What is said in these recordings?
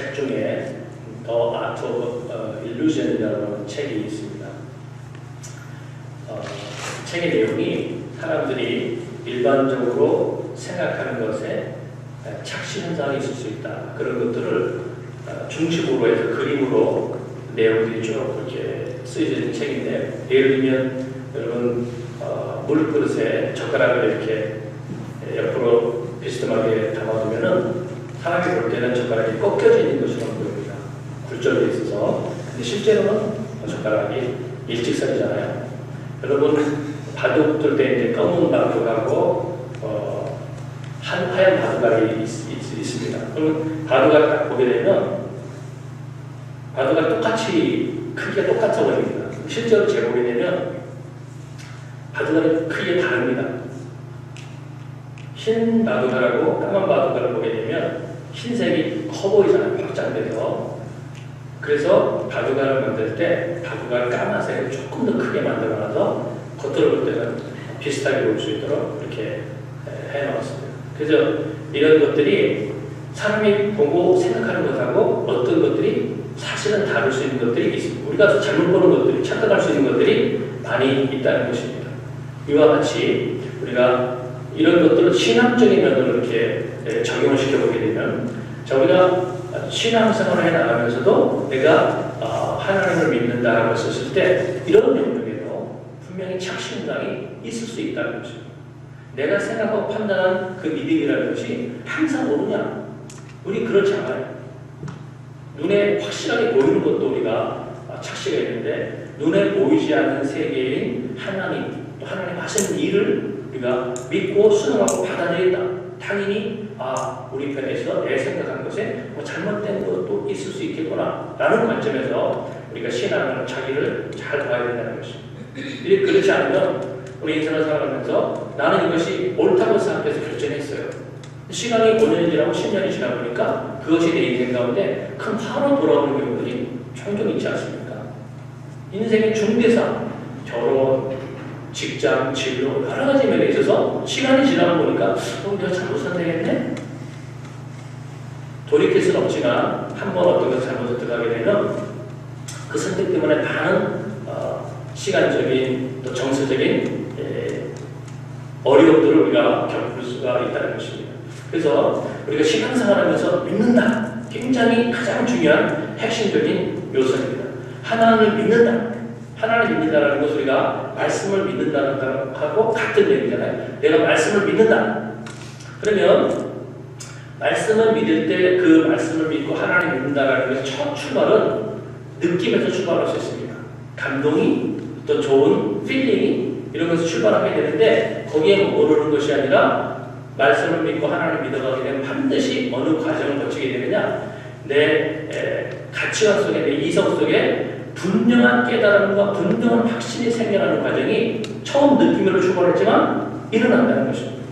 책 중에 The Art of Illusion이라는 책이 있습니다. 책의 내용이 사람들이 일반적으로 생각하는 것에 착시 현상이 있을 수 있다. 그런 것들을 중심으로 해서 그림으로 내용들이 쭉 이렇게 쓰여져 있는 책인데, 예를 들면 여러분 물그릇에 젓가락을 이렇게 옆으로 비스듬하게 담아두면은 사람이 볼 때는 젓가락이 꺾여져 있는 것처럼 보입니다. 굴절되어 있어서. 근데 실제로는 젓가락이 일직선이잖아요. 여러분 바둑 때 이제 검은 바둑하고 하얀 바둑알이 있습니다. 그러면 바둑알 딱 보게 되면 바둑알 똑같이 크기가 똑같아 보입니다. 실제로 재보게 되면 바둑알이 크기가 다릅니다. 흰 바둑알하고 까만 바둑알을 보게 되면 흰색이 커 보이잖아요. 확장돼서. 그래서 바둑알을 만들 때 바둑알 까만색을 조금 더 크게 만들어놔서 겉으로 볼 때는 비슷하게 볼 수 있도록 이렇게 해놓았습니다. 그래서 이런 것들이 사람이 보고 생각하는 것하고 어떤 것들이 사실은 다를 수 있는 것들이 있습니다. 우리가 잘못 보는 것들이 착각할 수 있는 것들이 많이 있다는 것입니다. 이와 같이 우리가 이런 것들을 신앙적인 면으로 이렇게 적용을 시켜보게 되면, 우리가 신앙생활을 해나가면서도 내가 하나님을 믿는다라고 했을 때 이런 영역에도 분명히 착신당이 있을 수 있다는 것입니다. 내가 생각하고 판단한 그 믿음이라는 것이 항상 오느냐? 우리 그렇지 않아요. 눈에 확실하게 보이는 것도 우리가 착시가 있는데, 눈에 보이지 않는 세계인 하나님, 또 하나님 하시는 일을 우리가 믿고 순응하고 받아들인다. 당연히 우리 편에서 내 생각한 것에 잘못된 것도 있을 수 있겠구나 라는 관점에서 우리가 신앙을 자기를 잘 봐야 된다는 것입니다. 그렇지 않으면 우리 인생을 살아가면서 나는 이것이 옳다고 생각해서 결정했어요. 시간이 5년이 지나고 10년이 지나 보니까 그것이 내 인생 가운데 큰 화로 돌아오는 경우들이 종종 있지 않습니까? 인생의 중대상, 결혼, 직장, 진로, 여러 가지 면에 있어서 시간이 지나고 보니까 내가 잘못 선택했네? 돌이킬 수는 없지만 한 번 어떤 것을 잘못 선택하게 되면 그 선택 때문에 많은 시간적인 또 정서적인 어려움들을 우리가 겪을 수가 있다는 것입니다. 그래서 우리가 신앙생활하면서 믿는다. 굉장히 가장 중요한 핵심적인 요소입니다. 하나님을 믿는다. 하나님을 믿는다는 것은 우리가 말씀을 믿는다는 것하고 같은 얘기잖아요. 내가 말씀을 믿는다. 그러면 말씀을 믿을 때 그 말씀을 믿고 하나님을 믿는다는 것의 첫 출발은 느낌에서 출발할 수 있습니다. 감동이, 또 좋은 필링이 이런 것에서 출발하게 되는데, 거기에 오르는 것이 아니라 말씀을 믿고 하나님을 믿어가게 되면 반드시 어느 과정을 거치게 되느냐, 내 가치관 속에, 내 이성 속에 분명한 깨달음과 분명한 확신이 생겨나는 과정이 처음 느낌으로 출발했지만 일어난다는 것입니다.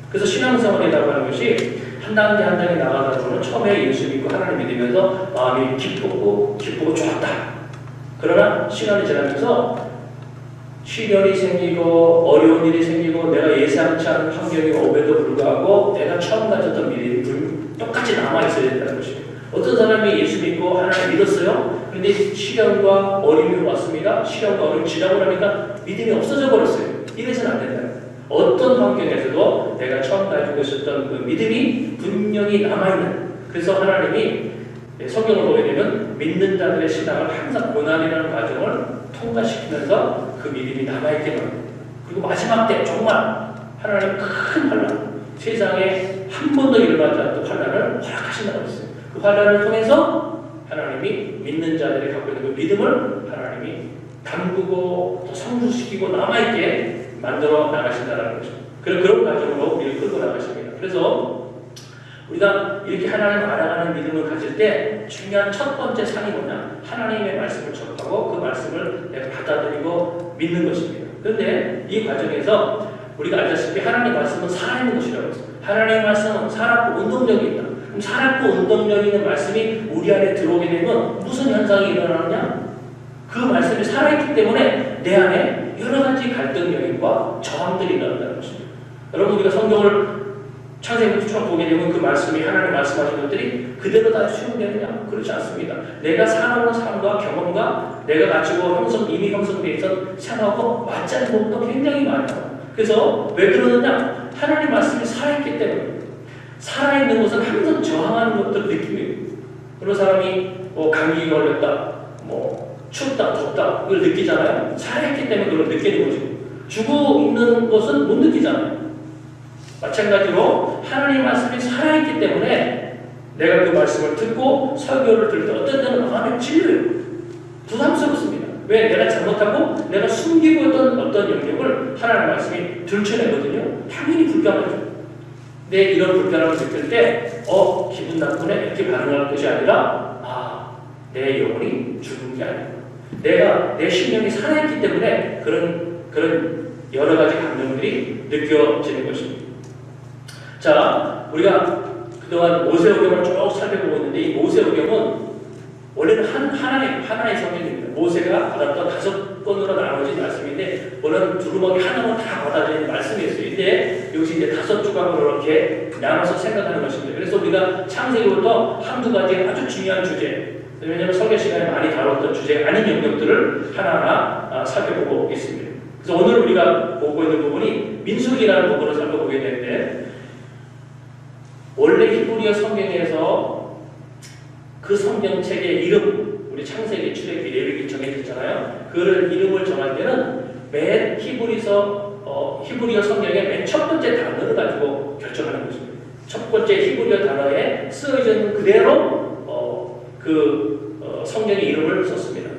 그래서 신앙생활이라고 하는 것이 한 단계 한 단계 나가다 보면 처음에 예수 믿고 하나님 믿으면서 마음이 기쁘고 좋았다. 그러나 시간이 지나면서 시련이 생기고 어려운 일이 생기고 내가 예상치 않은 환경이 오면도 불구하고 내가 처음 가졌던 믿음이 똑같이 남아있어야 된다는 것입니다. 어떤 사람이 예수 믿고 하나님 믿었어요. 그런데 시련과 어려움이 왔습니다. 시련과 어려움이 지나고 나니까 믿음이 없어져 버렸어요. 이래서는 안 된다. 어떤 환경에서도 내가 처음 가지고 있었던 그 믿음이 분명히 남아있는, 그래서 하나님이 성경을 보게 되면 믿는 자들의 신앙을 항상 고난이라는 과정을 통과시키면서 그 믿음이 남아있게 합니다. 그리고 마지막 때 정말 하나님 큰 환난, 세상에 한 번도 일어나지 않던 환난을 허락하신다고 했어요. 그 환난을 통해서 하나님이 믿는 자들이 갖고 있는 그 믿음을 하나님이 담그고 성숙시키고 남아있게 만들어 나가신다는 것입니다. 그런 과정으로 우리를 끌고 나가십니다. 그래서 우리가 이렇게 하나님을 알아가는 믿음을 가질 때 중요한 첫 번째 산이 뭐냐? 하나님의 말씀을 접하고 그 말씀을 내가 받아들이고 믿는 것입니다. 그런데 이 과정에서 우리가 알다시피 하나님의 말씀은 살아있는 것이라고 했어요. 하나님의 말씀은 살았고 운동력이 있다. 그럼 살았고 운동력이 있는 말씀이 우리 안에 들어오게 되면 무슨 현상이 일어나느냐? 그 말씀이 살아있기 때문에 내 안에 여러 가지 갈등 요인과 저항들이 일어난다는 것입니다. 여러분, 우리가 성경을 창세기부터 쭉 보게 되면 그 말씀이 하나님 말씀하신 것들이 그대로 다 수용되느냐? 그렇지 않습니다. 내가 살아오는 삶과 경험과 내가 가지고 이미 형성되어 있던 생각하고 맞지 않는 부분도 굉장히 많아요. 그래서 왜 그러느냐? 하나님 말씀이 살아있기 때문에. 살아있는 것은 항상 저항하는 것들을 느낍니다. 그런 사람이 감기 걸렸다, 춥다, 덥다 이걸 느끼잖아요. 살아있기 때문에 그걸 느끼는 거죠. 죽어 있는 것은 못 느끼잖아요. 마찬가지로 하나님 말씀이 살아있기 때문에 내가 그 말씀을 듣고 설교를 들을 때 어떤 때는 마음에 찔려요. 부담스럽습니다. 왜? 내가 잘못하고 내가 숨기고 있던 어떤 영역을 하나님 말씀이 들춰내거든요. 당연히 불편하죠. 내 이런 불편함을 느낄 때 기분 나쁘네 이렇게 반응할 것이 아니라 내 영혼이 죽은 게 아니고 내 심령이 살아있기 때문에 그런 여러 가지 감정들이 느껴지는 것입니다. 자, 우리가 그동안 모세오경을 쭉 살펴보고 있는데 이 모세오경은 원래는 하나의 성경입니다. 모세가 받았던 5권으로 나눠진 말씀인데 원래는 두루마기 하나만 다 받아들이는 말씀이었어요. 근데 여기서 이제 5조각으로 이렇게 나눠서 생각하는 것입니다. 그래서 우리가 창세기부터 한두 가지 아주 중요한 주제, 왜냐하면 설교 시간에 많이 다뤘던 주제가 아닌 영역들을 하나하나 살펴보고 있습니다. 그래서 오늘 우리가 보고 있는 부분이 민수기라는 부분을 살펴보게 되는데 원래 히브리어 성경에서 그 성경책의 이름, 우리 창세기, 출애굽기, 레위기 정해졌잖아요. 그 이름을 정할 때는 맨 히브리어 성경의 맨 첫 번째 단어를 가지고 결정하는 것입니다. 첫 번째 히브리어 단어에 쓰여져 있는 그대로 성경의 이름을 썼습니다.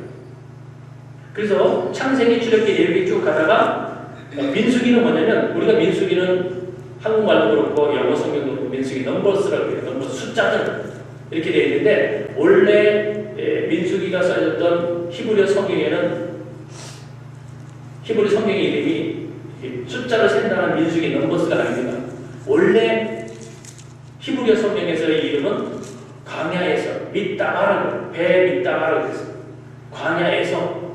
그래서 창세기, 출애굽기, 레위기 쭉 가다가 민수기는 뭐냐면 우리가 민수기는 한국말도 그렇고 영어 성경도 그렇고 민수기 넘버스라고 해요. 넘버스 숫자들 이렇게 되어 있는데 원래 민수기가 써졌던 히브리어 성경에는 히브리 성경의 이름이 숫자를 센다는 민수기 넘버스가 아닙니다. 원래 히브리어 성경에서의 이름은 광야에서 밑다바르 배 밑다바르 됐어요. 광야에서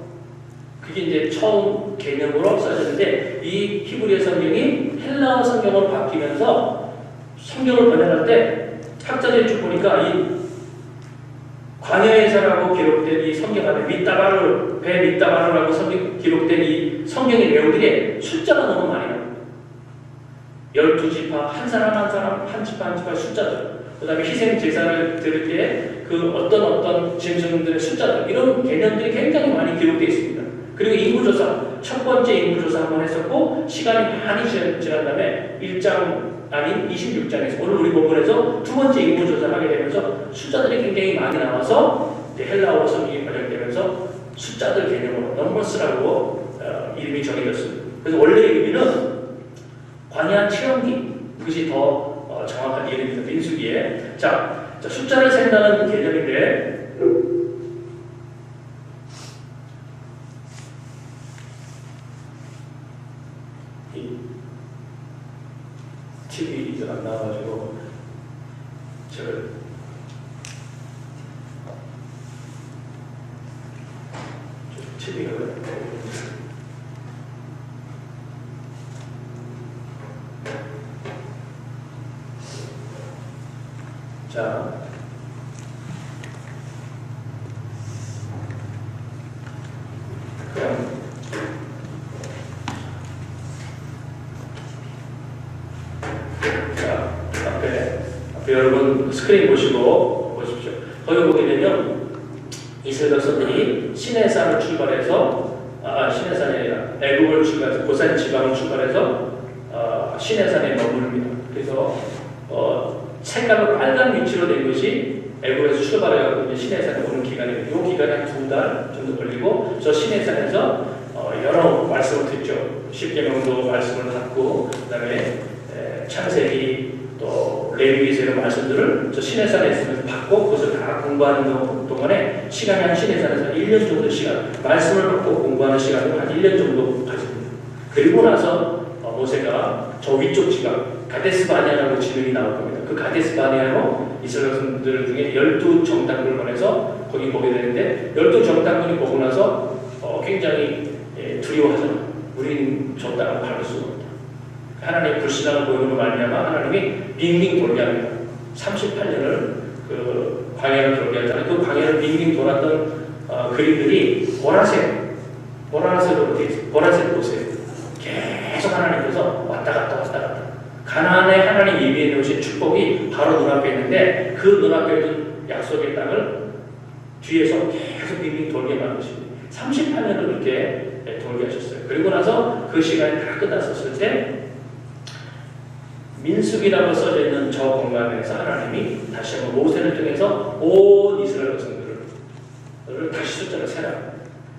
그게 이제 처음 개념으로 써졌는데 이 히브리어 성경이 헬라어 성경으로 바뀌면서 성경을 번역할 때 학자들이 쭉 보니까 이 광야에서라고 기록된 이 성경 안에 밑다바르 배 밑다바르라고 기록된 이 성경의 내용들이 숫자가 너무 많이 나옵니다. 12지파 한 사람 한 지파 숫자들, 그 다음에 희생 제사를 드릴 때 그 어떤 짐승들의 숫자들 이런 개념들이 굉장히 많이 기록되어 있습니다. 그리고 인구조사 첫 번째 인구조사 한번 했었고 시간이 많이 지난 다음에 1장 아닌 26장에서 오늘 우리 본문에서 두 번째 인구조사를 하게 되면서 숫자들이 굉장히 많이 나와서 헬라어 성경이 번역되면서 숫자들 개념으로 넘버스라고 이름이 정해졌습니다. 그래서 원래 의미는 광야 체험기 그것이 더 정확한 이름입니다. 민수기에 자 숫자를 센다는 개념인데 TV가 안 나와가지고 제가 TV가 자 그냥 앞에 여러분 스크린 보시고 보십시오. 거기 보게 되면 이스라엘 백성들이 시내산을 출발해서 시내산이 아니라 애국을 출발해서 고산 지방을 출발해서 시내산에 머무릅니다. 그래서 색깔로 빨간 위치로 된 것이 애국에서 출발해서 시내산에 오는 기간입니다. 이 기간이 한 2달 정도 걸리고 저 시내산에서 여러 말씀을 듣죠. 10계명도 말씀을 받고 그다음에 창세기 또 레위기서 이런 말씀들을 저 시내산에 있으면서 받고 그것을 다 공부하는 동안에 시간이 한 시내산에서 1년 정도 시간 말씀을 받고 공부하는 시간을 한 1년 정도 가집니다. 그리고 나서 모세가 저 위쪽 지방 가데스 바네아라고 지명이 나올 겁니다. 그 가데스 바네아로 이스라엘 백성들 중에 12정탐꾼을 보내서 거기 보게 되는데 12정탐꾼이 보고 나서 굉장히 두려워하잖아요. 우리는 저 땅을 밟을 수가 없다. 하나님의 불신앙을 보이는 말미암아 하나님이 빙빙 돌게 합니다. 38년을 그 광야를 돌게 하잖아요. 그 광야를 빙빙 돌았던 그림들이 보라색으로 되어 있어요. 보라색 보세요. 계속 하나님께서 왔다 갔다. 가나안에 하나님 예비해 놓으신 축복이 바로 눈앞에 있는데 그 눈앞에 있는 약속의 땅을 뒤에서 계속 빙빙 돌게 만드십니다. 38년을 그렇게 돌게 하셨어요. 그리고 나서 그 시간이 다 끝났었을 때 민수기라고 써져 있는 저 공간에서 하나님이 다시 한번 모세를 통해서 온 이스라엘 백성들을 다시 숫자를 세라.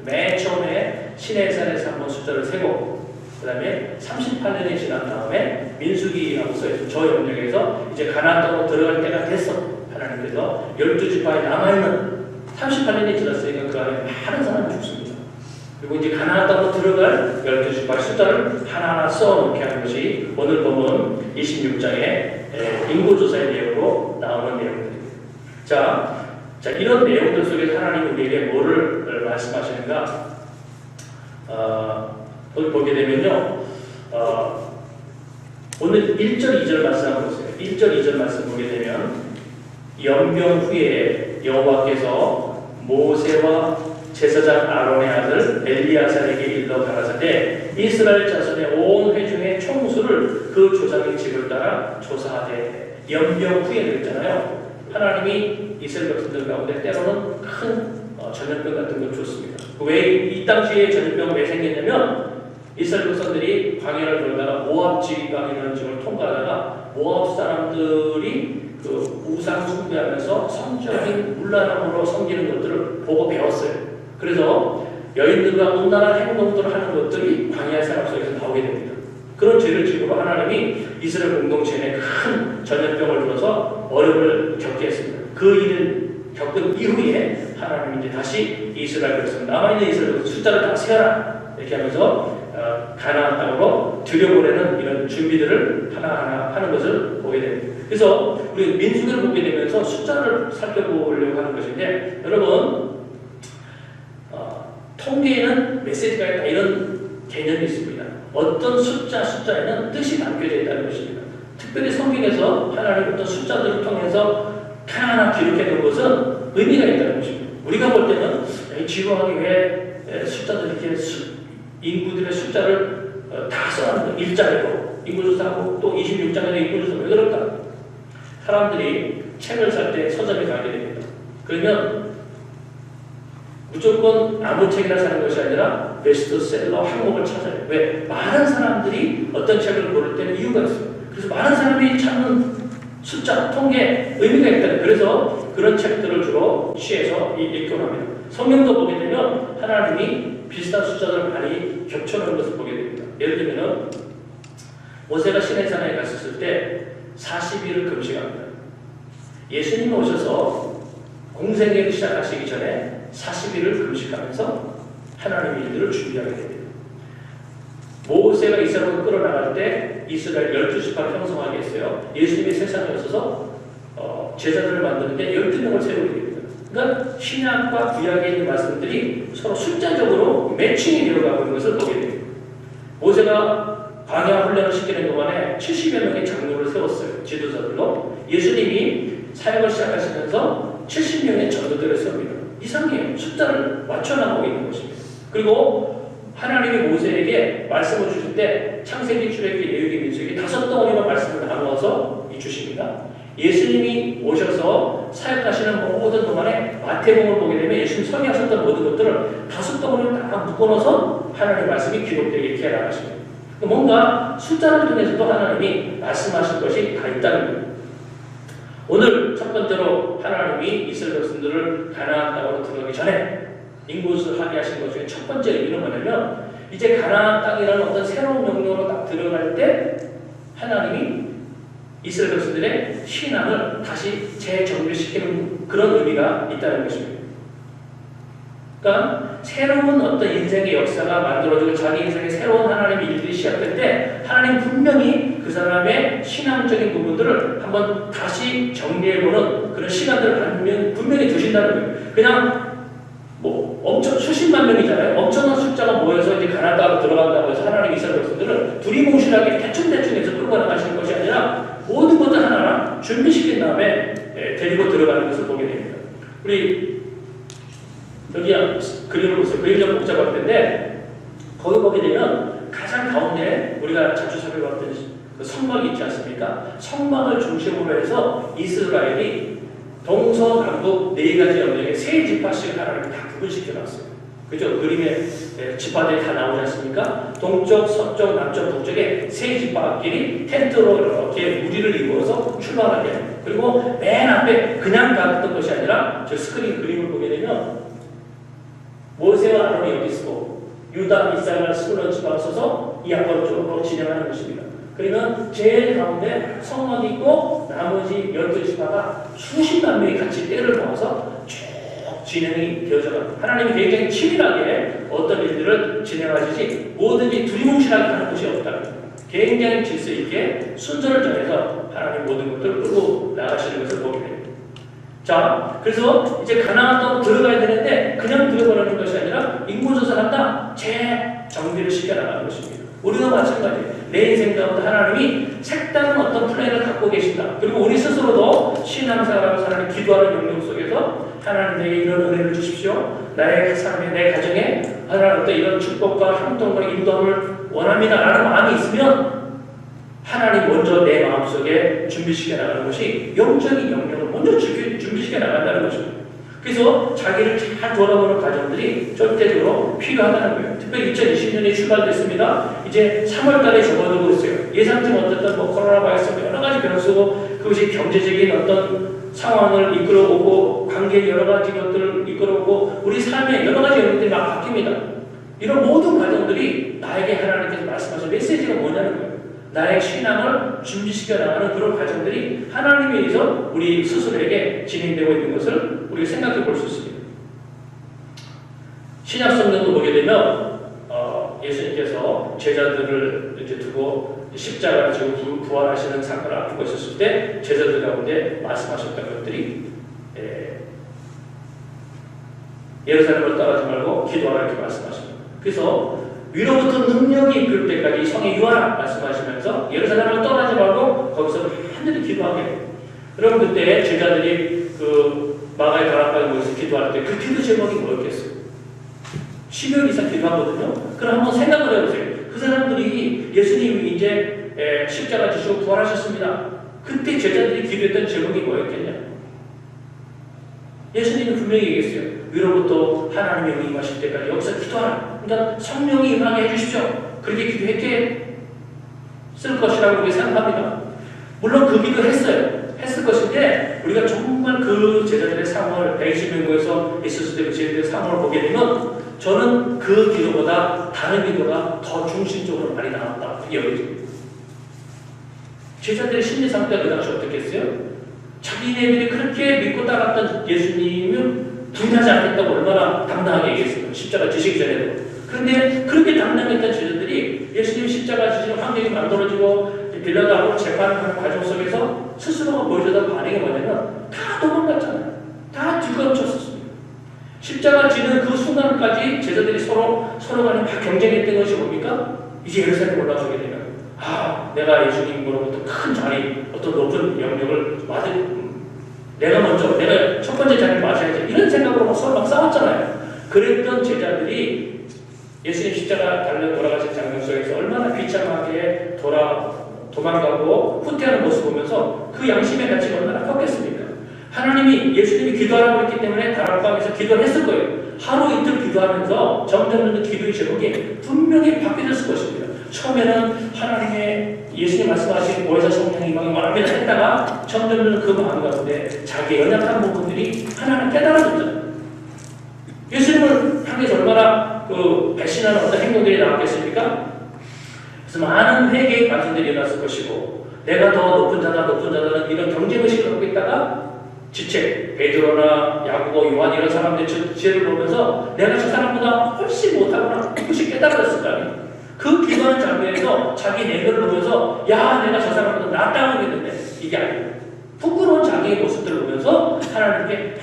맨 처음에 시내산에서 한번 숫자를 세고 그 다음에 38년이 지난 다음에 민수기라고 써있는 저 영역에서 이제 가나안 땅으로 들어갈 때가 됐어. 하나님께서 12지파에 남아있는 38년이 지났으니까 그 안에 많은 사람이 죽습니다. 그리고 이제 가나안 땅으로 들어갈 12지파의 숫자를 하나하나 써놓게 하는 것이 오늘 보면 26장의 인구조사의 내용으로 나오는 내용들입니다. 자, 이런 내용들 속에서 하나님이 우리에게 뭐를 말씀하시는가? 거기 보게 되면요, 오늘 1절, 2절 말씀 한번 보세요. 1절, 2절 말씀 보게 되면 연병 후에 여호와께서 모세와 제사장 아론의 아들 엘리야살에게 일러 가라사대 이스라엘 자손의 온 회중의 총수를 그 조상의 집을 따라 조사하되 연병 후에 그랬잖아요. 하나님이 이스라엘 백성들 가운데 때로는 큰 전염병 같은 걸 줬습니다. 왜 이 당시에 전염병이 왜 생겼냐면 이스라엘 백성들이 광야를 돌다가 모압 지방이라는 지역을 통과하다가 모압 사람들이 그 우상 숭배하면서 성적인 문란함으로 섬기는 것들을 보고 배웠어요. 그래서 여인들과 음란한 행동들을 하는 것들이 광야의 사람 속에서 나오게 됩니다. 그런 죄를 지고 하나님이 이스라엘 공동체에 큰 전염병을 불어서 어려움을 겪게 했습니다. 그 일을 겪은 이후에 하나님이 이제 다시 이스라엘 백성 남아있는 이스라엘 백성 숫자를 다 세어라 이렇게 하면서 가나안 땅으로 들여보내는 이런 준비들을 하나하나 하는 것을 보게 됩니다. 그래서 우리 민수기를 보게 되면서 숫자를 살펴보려고 하는 것인데 여러분 통계에는 메시지가 있다 이런 개념이 있습니다. 어떤 숫자에는 뜻이 담겨져 있다는 것입니다. 특별히 성경에서 하나님 어떤 숫자들을 통해서 하나하나 기록해 놓은 것은 의미가 있다는 것입니다. 우리가 볼 때는 지루하게 왜 숫자들 이렇게 인구들의 숫자를 다 써놨는 일자리로 인구조사하고 또 26장에도 인구조사 왜 그럴까? 사람들이 책을 살 때 서점에 가게 됩니다. 그러면 무조건 아무 책이나 사는 것이 아니라 베스트셀러 항목을 찾아요. 왜? 많은 사람들이 어떤 책을 고를 때는 이유가 있어요. 그래서 많은 사람이 찾는 숫자, 통계, 의미가 있다. 그래서 그런 책들을 주로 취해서 읽곤 합니다. 성경도 보게 되면 하나님이 비슷한 숫자들을 많이 겹쳐놓은 것을 보게 됩니다. 예를 들면 모세가 시내산에 갔었을 때 40일을 금식합니다. 예수님이 오셔서 공생애를 시작하시기 전에 40일을 금식하면서 하나님의 일들을 준비하게 됩니다. 모세가 이스라엘을 끌어나갈 때 이스라엘 12지파를 형성하게 했어요. 예수님이 세상에 오셔서 제자들을 만드는데 12명을 세우게 됩니다. 그러니까 신약과 구약에 있는 말씀들이 서로 숫자적으로 매칭이 되어가고 있는 것을 보게 됩니다. 모세가 광야 훈련을 시키는 동안에 70여 명의 장로를 세웠어요. 지도자들로. 예수님이 사역을 시작하시면서 70명의 전도들을 세웁니다. 이상해요. 숫자를 맞춰나가고 있는 것입니다. 그리고 하나님이 모세에게 말씀을 주실 때 창세기, 출애굽기, 레위기, 민수기 5덩어리만 말씀을 나누어서 주십니다. 예수님이 오셔서 사역하시는 모든 동안에 마태복음을 보게 되면 예수님 설교하셨던 모든 것들을 5덩어리를 다 묶어넣어서 하나님의 말씀이 기록되게 이렇게 나가십니다. 뭔가 숫자를 통해서도 하나님이 말씀하실 것이 다 있다는 거예요. 오늘 첫 번째로 하나님이 이스라엘 백성들을 가나안 땅으로 들어가기 전에 인구수를 하게 하신 것 중에 첫 번째 의미는 뭐냐면 이제 가나안 땅이라는 어떤 새로운 영역으로 딱 들어갈 때 하나님이 이스라엘 백성들의 신앙을 다시 재정비시키는 그런 의미가 있다는 것입니다. 그러니까 새로운 어떤 인생의 역사가 만들어지고 자기 인생의 새로운 하나님의 일들이 시작될 때 하나님 분명히 그 사람의 신앙적인 부분들을 한번 다시 정리해보는 그런 시간들을 분명히 두신다는 거예요. 그냥 엄청 수십만 명이잖아요. 엄청난 숫자가 모여서 이제 가나안 땅으로 들어간다고 해서 하나님 이스라엘 백성들을 두리뭉실하게 대충대충 해서 끌고 나가시는 것이 아니라 모든 것들 하나하나 준비시킨 다음에 데리고 들어가는 것을 보게 됩니다. 우리 여기 그림을 보세요. 그림이 좀 복잡할 텐데 거기 보게 되면 가장 가운데 우리가 자주 살펴봤던 그 성막이 있지 않습니까? 성막을 중심으로 해서 이스라엘이 동서남북 네 가지 영역에 세 지파씩 하나님이 다 구분시켜 놨어요. 그죠? 그림에 지파들이 다 나오지 않습니까? 동쪽, 서쪽, 남쪽, 북쪽에 세 지파끼리 텐트로 이렇게 무리를 이루어서 출발하게 해요. 그리고 맨 앞에 그냥 갔던 것이 아니라 저 스크린 그림을 보게 되면 모세와 아론이 여기 있고 유다, 이스라엘, 스불론 지파가 서서 이 앞으로 쪽으로 진행하는 것입니다. 그러면 제일 가운데 성막이 있고 나머지 12지파가 수십만 명이 같이 때를 모아서 쭉 진행이 되어져갑니다. 하나님이 굉장히 치밀하게 어떤 일들을 진행하시지 뭐든지 두리뭉실하게 하는 것이 없답니다. 굉장히 질서 있게 순서를 정해서 하나님 모든 것들을 끌고 나가시는 것을 보게 됩니다. 자, 그래서 이제 가나안 땅으로 들어가야 되는데 그냥 들어가는 것이 아니라 인구조사한다 재정비를 시켜 나가는 것입니다. 우리가 마찬가지예요. 내 인생 가운데 하나님이 색다른 어떤 플랜을 갖고 계신다. 그리고 우리 스스로도 신앙생활하면서 하나님 기도하는 영역 속에서 하나님 내게 이런 은혜를 주십시오. 나의 삶에 내 가정에 하나님 어떤 이런 축복과 형통과 인도함을 원합니다. 라는 마음이 있으면 하나님 먼저 내 마음속에 준비시켜 나가는 것이 영적인 영역을 먼저 준비시켜 나간다는 것입니다. 그래서 자기를 잘 돌아보는 과정들이 절대적으로 필요하다는 거예요. 특별히 2020년이 출발됐습니다. 이제 3월달에 접어들고 있어요. 예상치 못했던 코로나 바이러스 여러 가지 변수고 그것이 경제적인 어떤 상황을 이끌어오고 관계 여러 가지 것들을 이끌어오고 우리 삶의 여러 가지 영역들이 막 바뀝니다. 이런 모든 과정들이 나에게 하나님께서 말씀하신 메시지가 뭐냐는 거예요. 나의 신앙을 준비시켜 나가는 그런 과정들이 하나님에 의해서 우리 스스로에게 진행되고 있는 것을 우리가 생각해 볼 수 있습니다. 신약 성경을 보게 되면 예수님께서 제자들을 이제 두고 십자가를 지고 부활하시는 사건을 앞두고 있었을 때 제자들 가운데 말씀하셨던 것들이 예루살렘을 떠나지 말고 기도하라 이렇게 말씀하십니다. 그래서 위로부터 능력이 이끌 때까지 성에 유하라 말씀하시면서 예루살렘을 떠나지 말고 거기서 하늘이 기도하게 해요. 그럼 그때 제자들이 그 마가의 다락방에 모여서 기도할 때 그 기도 제목이 뭐였겠어요? 10여 이상 기도하거든요. 그럼 한번 생각을 해보세요. 그 사람들이 예수님이 이제 십자가 지시고 부활하셨습니다. 그때 제자들이 기도했던 제목이 뭐였겠냐? 예수님은 분명히 얘기했어요. 위로부터 하나님의 영이 임하실 때까지 여기서 기도하라. 그러니까 성령이 임하게 해주십시오. 그렇게 기도했게 쓸 것이라고 우리가 생각합니다. 물론 그 기도 했을 것인데 우리가 정말 그 제자들의 상황을 120명에서 있었을 때 그 제자들의 상황을 보게 되면 저는 그 기도보다 다른 기도가 더 중심적으로 많이 나왔다. 여겨집니다. 제자들의 심리 상태가 그 당시 어떻게 했어요? 자기네들이 그렇게 믿고 따랐던 예수님은 분하지 않겠다고 얼마나 당당하게 얘기했어요. 십자가 지시기 전에도. 그런데 그렇게 당당했던 제자들이 예수님 십자가 지시는 환경이 만들어지고 빌라도하고 재판하는 과정 속에서 스스로가 보여주던 반응이 뭐냐면 다 도망갔잖아요. 다 뒤걸쳤었습니다. 십자가 지는 그 순간까지 제자들이 서로 간에 막 경쟁했던 것이 뭡니까? 이제 예루살렘 올라가게 되면 내가 예수님으로부터 큰 자리, 어떤 높은 영역을 내가 첫 번째 자리를 맞아야지. 이런 생각으로 서로 막 싸웠잖아요. 그랬던 제자들이 예수님 십자가 달려 돌아가신 장면 속에서 얼마나 비참하게 도망가고 후퇴하는 모습을 보면서 그 양심의 가치가 얼마나 컸겠습니까? 하나님이 예수님이 기도하라고 했기 때문에 다락방에서 기도를 했을 거예요. 하루 이틀 기도하면서 점점 기도의 제목이 분명히 바뀌었을 것입니다. 처음에는 하나님의 예수님 말씀하신 보혜사 성령의 임함이 원합니다 했다가 점점 그 마음 가운데 자기의 연약한 부분들이 하나는 깨달아졌잖아요. 예수님을 향해서 얼마나 배신하는 어떤 행동들이 나왔겠습니까? 그래서 많은 회개의 과정들이 일어났을 것이고 내가 더 높은 자다는 이런 경쟁의식을 갖고 있다가 지체, 베드로나 야고보, 요한 이런 사람들의 지혜를 보면서 내가 저 사람보다 훨씬 못하구나 그것이 깨달아졌을 거 아니에요. 그 기도하는 장면에서 자기 내면을 보면서 내가 저 사람보다 낫다고 했는데 이게 아니에요. 부끄러운 자기의 모습들을 보면서 하나님께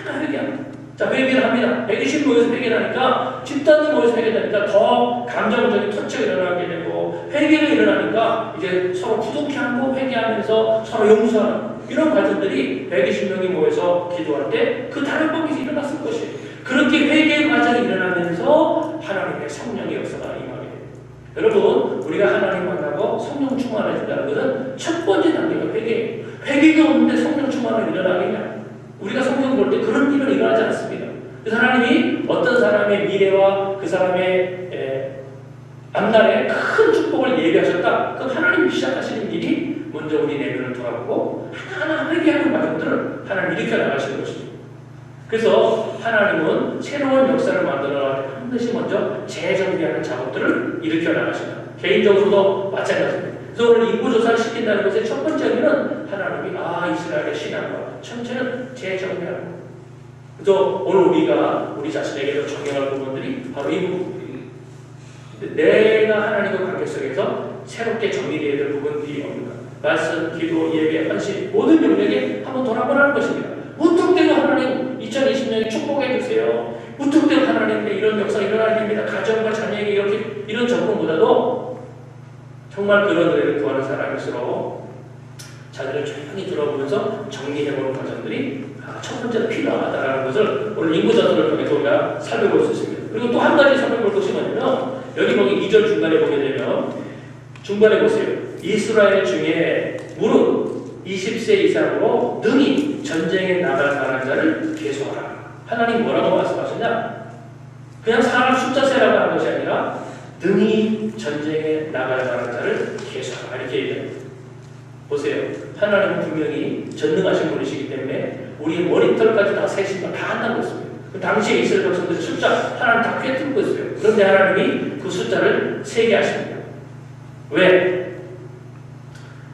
다 회개합니다. 자, 회개를 합니다. 120 모여서 회개를 하니까, 집단이 모여서 회개를 하니까 더 감정적인 터치가 일어나게 되고, 회개가 일어나니까 이제 서로 부족해하고 회개하면서 서로 용서하는 이런 과정들이 120명이 모여서 기도할 때 그 다른 법이 일어났을 것이에요. 그렇게 회개의 과정이 일어나면서 하나님의 성령의 역사가 임하게 돼요. 여러분, 우리가 하나님 만나고 성령 충만해진다는 것은 첫 번째 단계가 회개예요. 회개가 없는데 성령 충만이 일어나겠냐? 우리가 성경 볼 때 그런 일은 일어나지 않습니다. 그래서 하나님이 어떤 사람의 미래와 그 사람의 앞날에 큰 축복을 예비하셨다. 그럼 하나님이 시작하시는 일이 먼저 우리 내면을 돌아보고 하나하나 회개하는 과정들을 하나님 일으켜 나가시는 것입니다. 그래서 하나님은 새로운 역사를 만들어 나갈 때 반드시 먼저 재정비하는 작업들을 일으켜 나가신다. 개인적으로도 마찬가지입니다. 그래서 오늘 인구조사를 시킨다는 것의 첫 번째 의미는 하나님이 이스라엘의 신앙과 전체는 재정비하는 것. 그래서 오늘 우리가 우리 자신에게도 적용할 부분들이 바로 이 부분입니다. 내가 하나님과 관계 속에서 새롭게 정리되어야 될 부분들이 없는가? 말씀, 기도, 예배, 헌신 모든 영역에 한번 돌아보라는 것입니다. 무턱대고 하나님 2020년에 축복해 주세요. 무턱대고 하나님의 이런 역사가 일어나야 됩니다. 가정과 자녀에게 이렇게 이런 접근보다도 정말 그런 은혜를 구하는 사람일수록 자기를 조용히 들어보면서 정리해보는 과정들이 첫 번째로 필요하다는 것을 오늘 인구전선을 통해서 우리가 살펴볼 수 있습니다. 그리고 또 한 가지 살펴볼 것이 뭐냐면 여기 보기 2절 중간에 보게 되면 중간에 보세요. 이스라엘 중에 무릇 20세 이상으로 능히 전쟁에 나갈 만한 자를 계수하라. 하나님 뭐라고 말씀하셨냐? 그냥 사람 숫자 세라고 하는 것이 아니라 능히 전쟁에 나갈 만한 자를 계수하라. 이렇게 얘기합니다. 보세요. 하나님은 분명히 전능하신 분이시기 때문에 우리의 머리털까지 다 세신 거 다 한다고 했습니다. 그 당시에 이스라엘 백성들의 숫자 하나님 다 꿰뚫고 있어요. 그런데 하나님이 그 숫자를 세게 하십니다. 왜?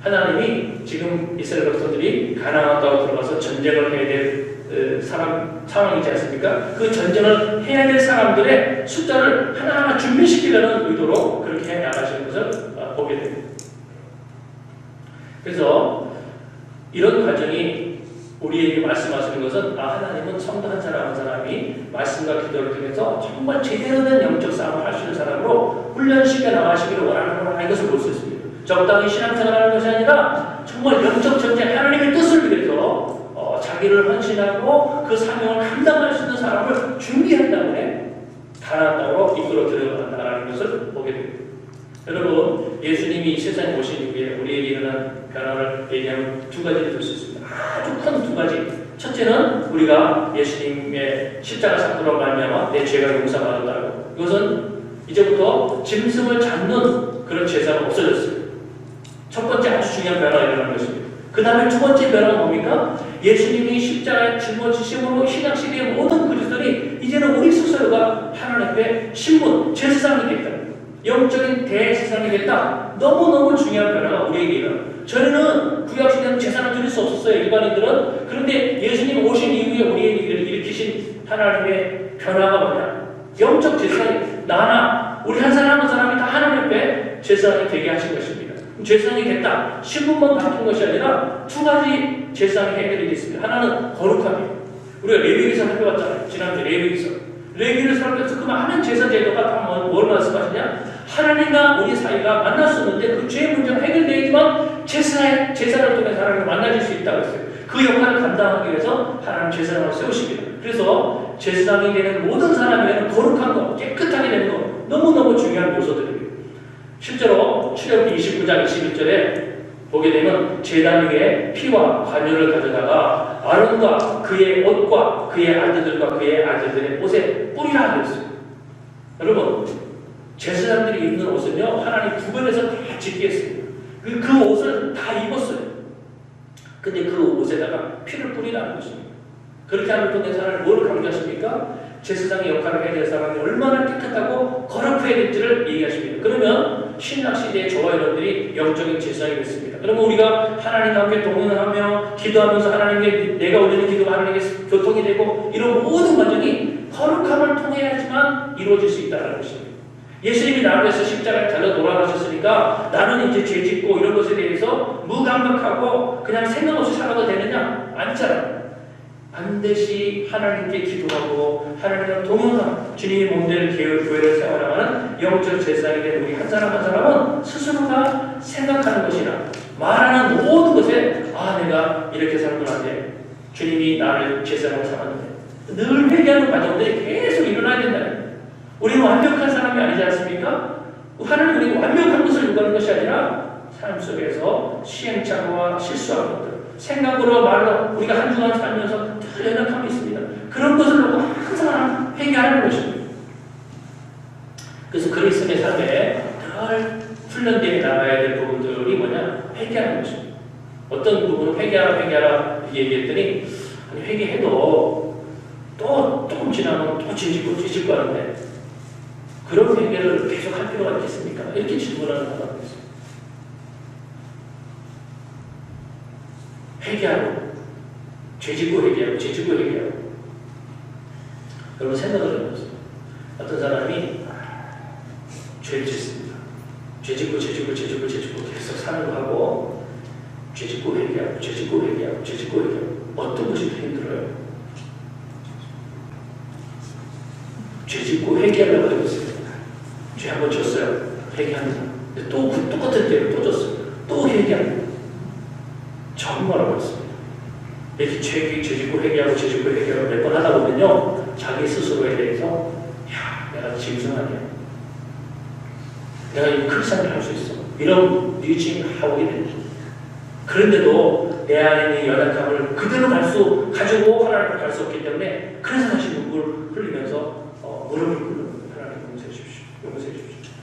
하나님이 지금 이스라엘 백성들이 가나안 땅에 들어가서 전쟁을 해야 될 상황이지 않습니까? 그 전쟁을 해야 될 사람들의 숫자를 하나하나 준비시키려는 의도로 그렇게 해 나가시는 것을 보게 됩니다. 그래서 이런 과정이 우리에게 말씀하시는 것은 하나님은 성도 한 사람 한 사람이 말씀과 기도를 통해서 정말 제대로 된 영적 싸움을 할 수 있는 사람으로 훈련시켜 나가시기를 원하는구나 이것을 볼 수 있습니다. 적당히 신앙생활하는 것이 아니라 정말 영적 전쟁 하나님의 뜻을 위해서 자기를 헌신하고 그 사명을 감당할 수 있는 사람을 준비한 다음에 가나안 땅으로 이끌어 들어간다는 것을 보게 됩니다. 여러분, 예수님이 이 세상에 오신 이후에 우리에게 일어난 변화를 얘기하면 두 가지를 들 수 있습니다. 아주 큰 두 가지. 첫째는 우리가 예수님의 십자가 사건으로 말미암아 내 죄가 용서받았다고. 이것은 이제부터 짐승을 잡는 그런 제사가 없어졌어요. 첫 번째 아주 중요한 변화가 일어난 것입니다. 그 다음에 두 번째 변화가 뭡니까? 예수님이 십자가에 짊어지심으로 신약시대의 모든 그리스도인이 이제는 우리 스스로가 하나님 앞에 신분, 제사장이 됐다. 영적인 대제사장이 됐다. 너무너무 중요한 변화가 우리에게 일어납니다. 전에는 구약시대는 제사를 드릴 수 없었어요. 일반인들은. 그런데 예수님 오신 이후에 우리에게 일으키신 하나님의 변화가 뭐냐? 영적 제사장이 나나 우리 한 사람 한 사람이 다 하나님 앞에 제사장이 되게 하신 것입니다. 제사장이 됐다. 신분만 바뀐 것이 아니라 두 가지 제사장이 해결이 됐습니다. 하나는 거룩함이에요. 우리가 레위기서 살펴봤잖아요. 지난주에 레위기서. 레위기를 살펴서 그 많은 제사 제도가 다 뭘 말씀하시냐? 하나님과 우리 사이가 만날 수 있는데 그 죄의 문제가 해결되지만 제사를 통해서 하나님을 만나줄 수 있다고 했어요. 그 역할을 감당하기 위해서 하나님 제사장을 세우십니다. 그래서 제사장이 되는 모든 사람에게는 거룩한 것, 깨끗하게 되는 것 너무너무 중요한 요소들입니다. 실제로 출애굽기 29장 21절에 보게 되면 제단 위에 피와 관유를 가져다가 아론과 그의 옷과 그의 아들들과 그의 아들들의 옷에 뿌리라 그랬어요. 여러분, 제사장들이 입는 옷은요 하나님 구별해서 다 짓게 했습니다. 그 옷을 다 입었어요. 근데 그 옷에다가 피를 뿌리라는 것입니다. 그렇게 함을 통해서 하나님 뭘 강조하십니까? 제사장의 역할을 해야 될 사람이 얼마나 깨끗하고 거룩해야 될지를 얘기하십니다. 그러면 신약시대의 저와 여러분들이 영적인 제사장이 됐습니다. 그러면 우리가 하나님과 함께 동행하며 기도하면서 하나님께 내가 올리는 기도가 하나님께 교통이 되고 이런 모든 과정이 거룩함을 통해야지만 이루어질 수 있다는 것입니다. 예수님이 나를 위해서 십자가에 달려 돌아가셨으니까 나는 이제 죄 짓고 이런 것에 대해서 무감각하고 그냥 생각 없이 살아도 되느냐? 아니잖아요. 반드시 하나님께 기도하고 하나님과 동행하는 주님이 몸된 교회를 세워나가는 영적 제사장이 된 우리 한 사람 한 사람은 스스로가 생각하는 것이나 말하는 모든 것에 내가 이렇게 살면 안 돼. 주님이 나를 제사장으로 삼았는데 늘 회개하는 과정들이 계속 일어나야 된다. 우리는 완벽한 사람이 아니지 않습니까? 하나님 우리가 완벽한 것을 요구하는 것이 아니라 삶 속에서 시행착오와 실수하는 것들, 생각으로 말로 우리가 한 주간 살면서 다 연약함이 있습니다. 그런 것을 놓고 항상 회개하는 것입니다. 그래서 그리스도의 삶에 늘 훈련되어 나가야 될 부분들이 뭐냐? 회개하는 것입니다. 어떤 부분은 회개하라 얘기했더니 아니, 회개해도 또 조금 지나면 또 지지고 하는데 그런 회개를 계속 할 필요가 있겠습니까? 이렇게 질문하는 사람이 있습니다. 회개하고 죄짓고 회개하고 여러분 생각을 해보세요. 어떤 사람이 죄를 짓습니다. 죄짓고 계속 사는 거 하고 죄짓고 회개하고 어떤 것이 더 힘들어요? 죄짓고 회개하려고 해보세요. 죄 한번 졌어요. 회개합니다. 근데 또 똑같은 죄를 또 졌어요. 또 회개합니다. 정말 어렵습니다. 이렇게 죄짓고 회개하고 몇 번 하다 보면요, 자기 스스로에 대해서 내가 짐승아니야. 내가 이 크리스찬을 할 수 있어. 이런 뉘우침하고 있는. 그런데도 내 안에 있는 연약함을 그대로 가지고 하나님을 갈 수 없기 때문에 그래서 다시 눈물을 흘리면서 무릎을 꿇는 하나님 용서해 주십시오.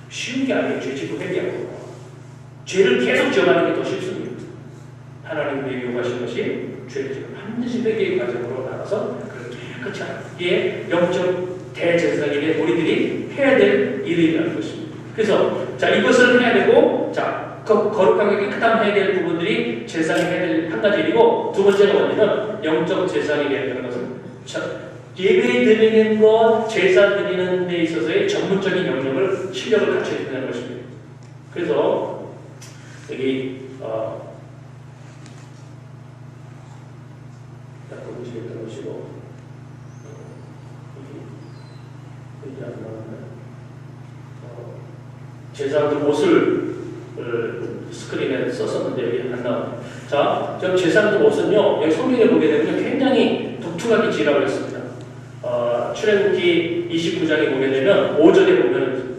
쉬운 게 아니에요. 죄짓고 회개하고. 죄를 계속 지어가는 게 더 쉽습니다. 하나님이 요구하신 것이 죄를 지고 반드시 회개의 과정으로 나가서 그걸 깨끗이 하는 게 영적 대제사장에게 우리들이 해야 될 일이라는 것입니다. 그래서 이것을 해야 되고 거룩하게 깨끗함 해야 될 부분들이 제사장이 해야 될 한 가지 일이고 두 번째가 뭐냐면 영적 제사장이 해야 되는 것은 예배 드리는 것, 제사 드리는 데 있어서의 전문적인 영역을 실력을 갖춰야 된다는 것입니다. 그래서 여기 보시고 여기 안 나오네. 제사장들 옷을 스크린에 썼었는데 여기 안 나오네. 자, 저 제사장들 옷은요, 여기 성경에 보게 되면 굉장히 독특하게 지라고 했습니다. 출애굽기 29장에 보게 되면 5절에 보면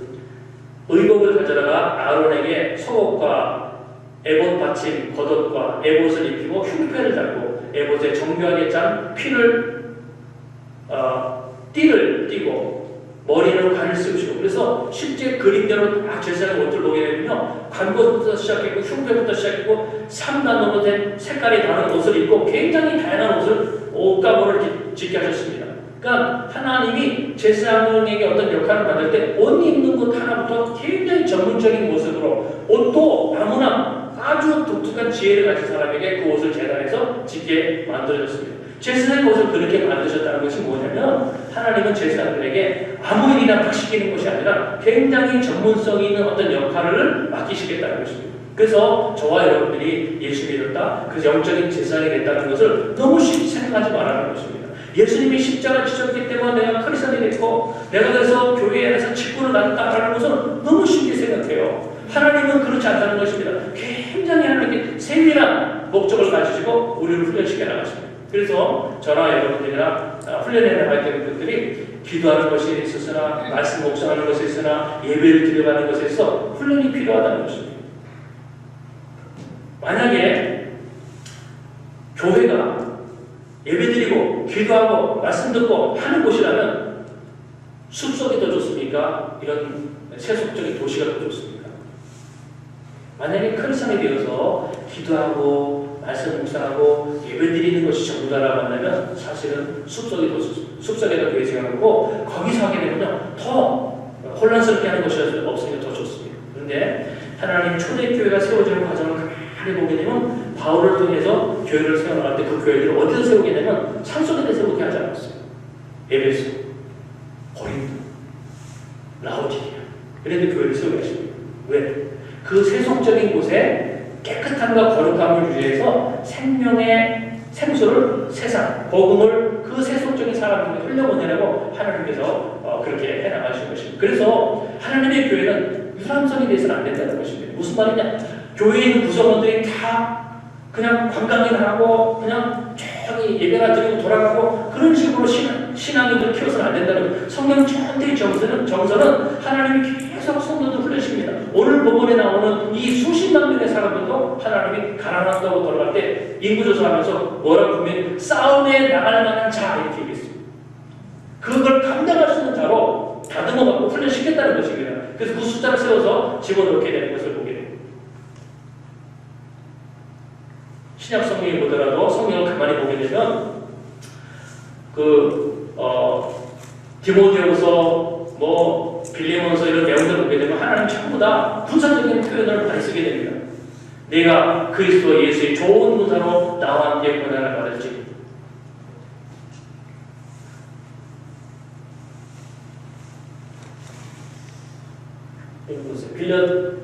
의복을 가져다가 아론에게 속옷과 에봇 받침 겉옷과 에봇을 입히고 흉패를 달고 에봇에 정교하게 짠 띠를 띠고 머리는 관을 씌우시고 그래서 실제 그림대로 딱 제사장의 옷을 보게 되면요 관부터 시작했고 흉패부터 시작했고 3단으로 된 색깔이 다른 옷을 입고 굉장히 다양한 옷가보를 짓게 하셨습니다. 그러니까 하나님이 제사장에게 어떤 역할을 받을 때 옷 입는 것 하나부터 굉장히 전문적인 모습으로 옷도 아무나 아주 독특한 지혜를 가진 사람에게 그 옷을 재단해서 짓게 만들어졌습니다. 제사장의 옷을 그렇게 만드셨다는 것이 뭐냐면 하나님은 제사장들에게 아무 일이나 막 시키는 것이 아니라 굉장히 전문성 있는 어떤 역할을 맡기시겠다는 것입니다. 그래서 저와 여러분들이 예수 믿었다, 그래서 영적인 제사장이 됐다는 것을 너무 쉽게 생각하지 말라는 것입니다. 예수님이 십자가 지셨기 때문에 내가 크리스찬이 됐고 내가 그래서 교회 안에서 직분을 나눴다라는 것은 너무 쉽게 생각해요. 하나님은 그렇지 않다는 것입니다. 굉장히 하나님께 세밀한 목적을 가지시고 우리를 훈련시켜 나가십니다. 그래서 저나 여러분들이나 훈련해 나갈 때 분들이 기도하는 것에 있어서나 말씀 묵상하는 것에 있어서나 예배를 드려가는 것에 있어서 훈련이 필요하다는 것입니다. 만약에 교회가 예배드리고 기도하고 말씀 듣고 하는 곳이라면 숲속이 더 좋습니까? 이런 세속적인 도시가 더 좋습니까? 만약에 크리스찬이 되어서 기도하고 말씀 묵상하고 예배드리는 것이 전부다라고 한다면 사실은 숲속에 더 교회 생각하고 거기서 하게 되면 더 혼란스럽게 하는 것이 없으니까 더 좋습니다. 그런데 하나님 초대교회가 세워지는 과정을 가만히 보게 되면 바울을 통해서 교회를 세워나갈 때 그 교회를 어디서 세우게 되면 산속에 세우게 하지 않았어요. 에베소, 고린도, 라오디게아 이런 데 교회를 세우게 하십니다. 왜? 그 세속적인 곳에 깨끗함과 거룩함을 유지해서 생명의 생수를 세상, 복음을 그 세속적인 사람들에게 흘려보내라고 하나님께서 그렇게 해나가신 것입니다. 그래서 하나님의 교회는 유람선이 돼서는 안 된다는 것입니다. 무슨 말이냐? 교회에 있는 구성원들이 다 그냥 관광이나 하고 그냥 저기 예배나 드리고 돌아가고 그런 식으로 신앙인들 키워서는 안 된다는 거예요. 성경 전체의 정서는 하나님이 계속 성도들 훈련시킵니다. 오늘 본문에 나오는 이 수십만 명의 사람들도 하나님이 가나안 땅으로 돌아갈 때 인구조사하면서 뭐라고 보면 싸움에 나갈 만한 자 이렇게 얘기했습니다. 그걸 감당할 수 있는 자로 다듬어갖고 훈련시켰다는 것입니다. 그래서 그 숫자를 세워서 집어넣게 되는 것을 보게 됩니다. 신약 성경을 보더라도 성경을 가만히 보게 되면 디모데후서 빌레몬서 이런 내용들을 보게 되면 하나님 전부 다 군사적인 표현을 많이 쓰게 됩니다. 내가 그리스도 예수의 좋은 군사로 나와 함께 고난을 받았지.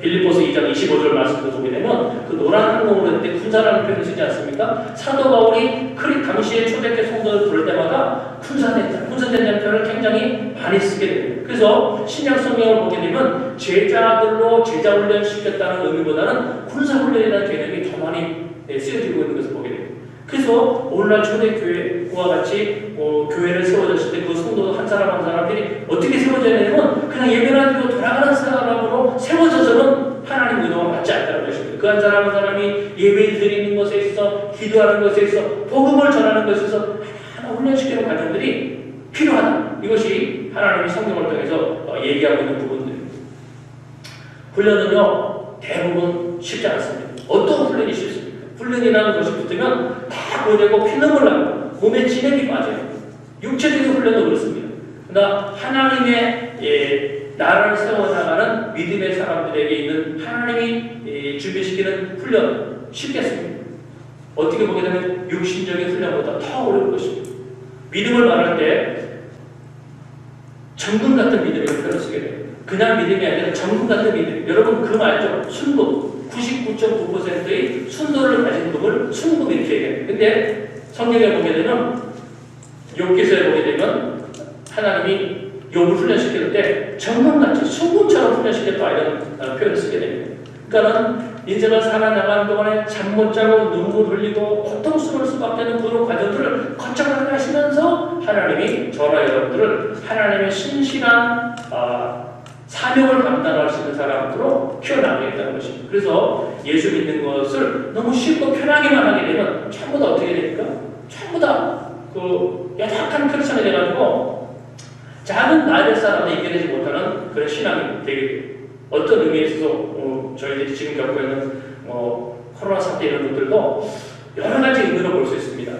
빌립보서 2장 25절 말씀을 보게 되면 그 노란 항공으로 할 때 군사라는 표현을 쓰지 않습니까? 사도 바울이 당시에 초대교회 성도를 부를 때마다 군사된다는 표현을 굉장히 많이 쓰게 됩니다. 그래서 신약 성경을 보게 되면 제자들로 제자 훈련 시켰다는 의미보다는 군사 훈련이라는 개념이 더 많이 쓰여지고 있는 것을 보게 됩니다. 그래서 오늘날 초대교회와 같이 교회를 세워졌을 때 그 성도 한 사람 한 사람들이 어떻게 세워져야 되냐면 그냥 예배나 드리고 돌아가는 사람으로 세워져서는 하나님 의도와 맞지 않다는 것입니다. 그 한 사람 한 사람이 예배 드리는 것에 있어 기도하는 것에 있어 복음을 전하는 것에 있어 하나 훈련시키는 과정들이 필요하다. 이것이 하나님이 성경을 통해서 얘기하고 있는 부분들입니다. 훈련은요 대부분 쉽지 않습니다. 어떤 훈련이 쉽습니까? 훈련이라는 것이 붙으면 다 고되고 피눈물 나고 몸에 진액이 빠져요. 육체적인 훈련도 그렇습니다. 그러나 하나님의 나라를 세워나가는 믿음의 사람들에게 있는 하나님이 준비시키는 훈련 쉽겠습니다. 어떻게 보게 되면 육신적인 훈련보다 더 어려운 것입니다. 믿음을 말할 때 정금 같은 믿음이라는 표현을 쓰게 됩니다. 그냥 믿음이 아니라 정금 같은 믿음. 여러분 그 말죠. 순금. 99.9%의 순도를 가진 금을 순금 이렇게 얘기해요. 근데 성경에 보게 되면 욥기서에 보게 되면 하나님이 욥을 훈련시킬 때 정금같이 순금처럼 훈련시켰다 이런 표현을 쓰게 됩니다. 그러니까는 인생을 살아나가는 동안에 잠 못 자고 눈물 흘리고 고통스러울 수밖에 없는 그런 과정들을 거쳐가게 하시면서 하나님이 저와 여러분들을 하나님의 신실한 사명을 감당할 수 있는 사람으로 키워나가겠다는 것입니다. 그래서 예수 믿는 것을 너무 쉽고 편하게만 하게 되면 전부 다 어떻게 됩니까? 전부 다 연약한 크리스천이 돼가지고 작은 나의 사람을 이겨내지 못하는 그런 신앙이 되게 돼요. 어떤 의미에 있어서 저희들이 지금 겪고 있는 코로나 사태 이런 것들도 여러 가지 의미로 볼 수 있습니다.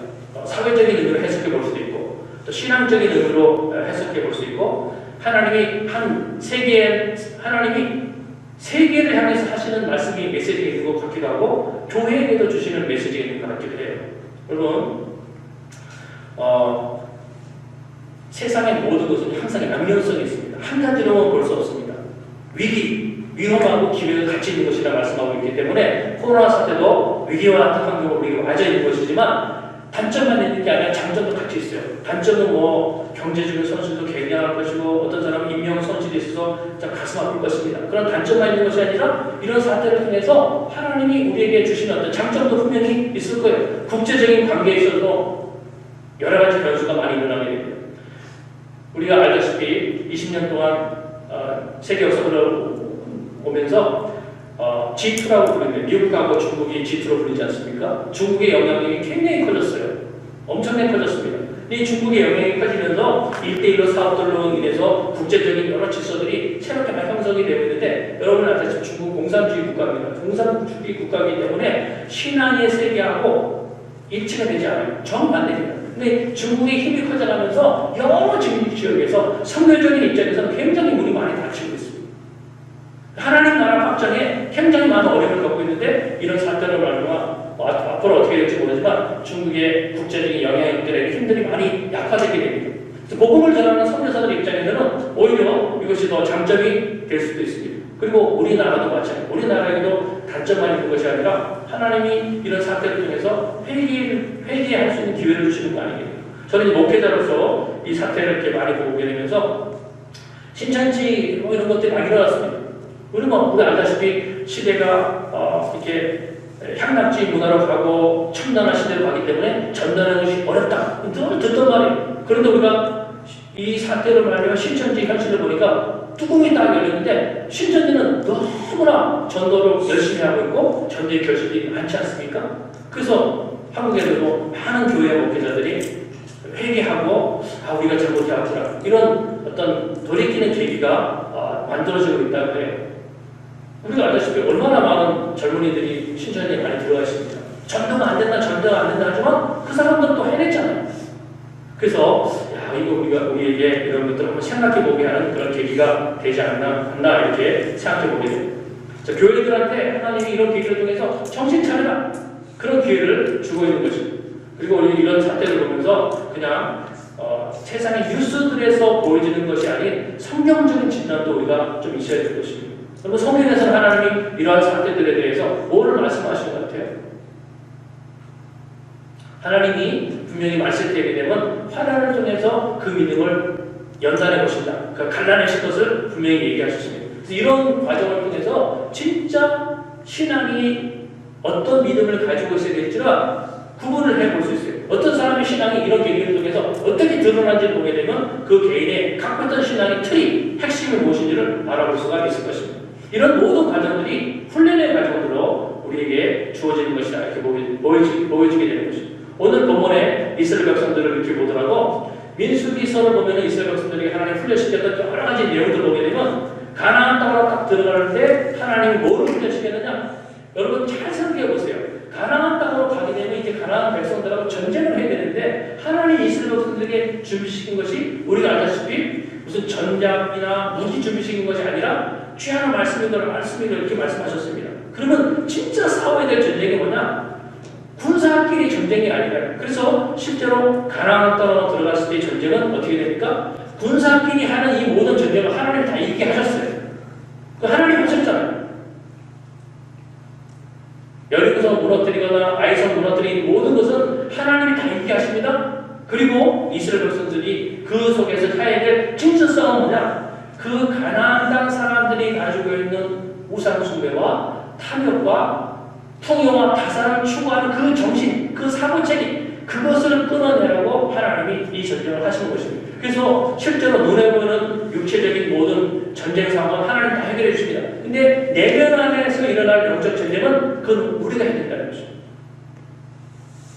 사회적인 의미로 해석해 볼 수도 있고 또 신앙적인 의미로 해석해 볼 수 있고 하나님이 세계를 향해서 하시는 말씀이 메시지가 있는 것 같기도 하고 교회에게도 주시는 메시지가 있는 것 같기도 해요. 여러분 세상의 모든 것은 항상 양면성이 있습니다. 한 가지로만 볼 수 없습니다. 위험하고 기회가 같이 있는 것이라 말씀하고 있기 때문에 코로나 사태도 위기와 같은 환경으로 우리가 맞아 있는 것이지만 단점만 있는 게 아니라 장점도 같이 있어요. 단점은 경제적인 손실도 굉장할 것이고 어떤 사람은 인명 손실이 있어서 가슴 아플 것입니다. 그런 단점만 있는 것이 아니라 이런 사태를 통해서 하나님이 우리에게 주시는 어떤 장점도 분명히 있을 거예요. 국제적인 관계에 있어서도 여러 가지 변수가 많이 일어나게 됩니다. 우리가 알다시피 20년 동안 세계 역사를 오면서 G2라고 부르는데 미국하고 중국이 G2로 불리지 않습니까? 중국의 영향력이 굉장히 커졌어요. 엄청나게 커졌습니다. 이 중국의 영향이 커지면서 1대1로 사업들로 인해서 국제적인 여러 질서들이 새롭게 형성이 되고 있는데 여러분 알다시피 중국 공산주의 국가입니다. 공산주의 국가이기 때문에 신앙의 세계하고 일치가 되지 않아요. 정반대입니다. 근데 중국의 힘이 커져가면서 여러 지역에서 선교적인 입장에서는 굉장히 문이 많이 닫히고 있습니다. 하나님 나라 확장에 굉장히 많은 어려움을 겪고 있는데 이런 사태를 말하면 앞으로 어떻게 될지 모르지만 중국의 국제적인 영향력들에 힘들이 많이 약화되게 됩니다. 그래서 복음을 전하는 선교사들 입장에서는 오히려 이것이 더 장점이 될 수도 있습니다. 그리고 우리나라도 마찬가지입니다. 우리나라에도 단점만 있는 것이 아니라 하나님이 이런 사태를 통해서 회개할 수 있는 기회를 주시는 거 아니겠어요? 저는 목회자로서 이 사태를 이렇게 많이 보게 되면서 신천지 뭐 이런 것들이 많이 일어났습니다. 우리 알다시피 시대가 이렇게 향락주의 문화로 가고 첨단화 시대로 가기 때문에 전달하는 것이 어렵다. 늘 듣던 말이에요. 그런데 우리가 이 사태를 말하면 신천지 현실을 보니까 뚜껑이 딱 열렸는데 신천지는 너무나 전도를 열심히 하고 있고 전도의 결실이 많지 않습니까? 그래서 한국에서도 많은 교회 목회자들이 회개하고 우리가 잘못해왔구나 이런 어떤 돌이키는 계기가 만들어지고 있다고 해요. 우리가 알다시피 얼마나 많은 젊은이들이 신천지에 많이 들어가 있습니다. 전도가 안 된다 하지만 그 사람들은 또 해냈잖아요. 그래서 이거 우리에게 이런 것들을 한번 생각해보게 하는 그런 계기가 되지 않나 이렇게 생각해보게 됩니다. 교회들한테 하나님이 이런 계기를 통해서 정신 차려라 그런 기회를 주고 있는 것입니다. 그리고 우리 이런 사태를 보면서 그냥 세상의 뉴스들에서 보여지는 것이 아닌 성경적인 진단도 우리가 좀 있어야 될 것입니다. 그러면 성경에서는 하나님이 이러한 사태들에 대해서 뭐를 말씀하시는 것 같아요? 하나님이 분명히 말씀드리게 되면 화란을 통해서 그 믿음을 연단해 보신다. 그러니까 갈라내실 것을 분명히 얘기하셨습니다. 그래서 이런 과정을 통해서 진짜 신앙이 어떤 믿음을 가지고 있어야 될지가 구분을 해볼 수 있어요. 어떤 사람의 신앙이 이런 계기를 통해서 어떻게 드러난지 보게 되면 그 개인의 갖고 있던 신앙의 틀이 핵심이 무엇인지를 알아볼 수가 있을 것입니다. 이런 모든 과정들이 훈련의 과정으로 우리에게 주어지는 것이다 이렇게 보여지게 되는 것입니다. 오늘 본문에 이스라엘 백성들을 이렇게 보더라도 민수기서를 보면 이스라엘 백성들에게 하나님 훈련시켰던 여러 가지 내용들을 보게 되면 가나안 땅으로 딱 들어갈 때 하나님이 뭐를 훈련시켰느냐? 여러분 잘 생각해 보세요. 가나안 땅으로 가게 되면 이제 가나안 백성들하고 전쟁을 해야 되는데 하나님 이스라엘 백성들에게 준비시킨 것이 우리가 알다시피 무슨 전략이나 무기 준비시킨 것이 아니라 귀한 말씀이더라 이렇게 말씀하셨습니다. 그러면 진짜 싸워야 될 전쟁이 뭐냐? 군사끼리 전쟁이 아니라 그래서 실제로 가나안 땅으로 들어갔을 때 전쟁은 어떻게 됩니까? 군사끼리 하는 이 모든 전쟁을 하나님 다 이기게 하셨어요. 그 하나님 하셨잖아요. 여리고성 무너뜨리거나 아이성 무너뜨린 모든 것은 하나님이 다 이기게 하십니다. 그리고 이스라엘 백성들이 그 속에서 해야 될 진짜 싸움은 뭐냐? 그 가나안 땅 사람들이 가지고 있는 우상 숭배와 탐욕과 풍요와 다산을 추구하는 그 정신, 그 사고체계 그것을 끊어내라고 하나님이 이 전쟁을 하시는 것입니다. 그래서 실제로 눈에 보이는 육체적인 모든 전쟁 상황은 하나님 다 해결해 주십니다. 근데 내면 안에서 일어날 영적 전쟁은 그건 우리가 해야 된다는 것입니다.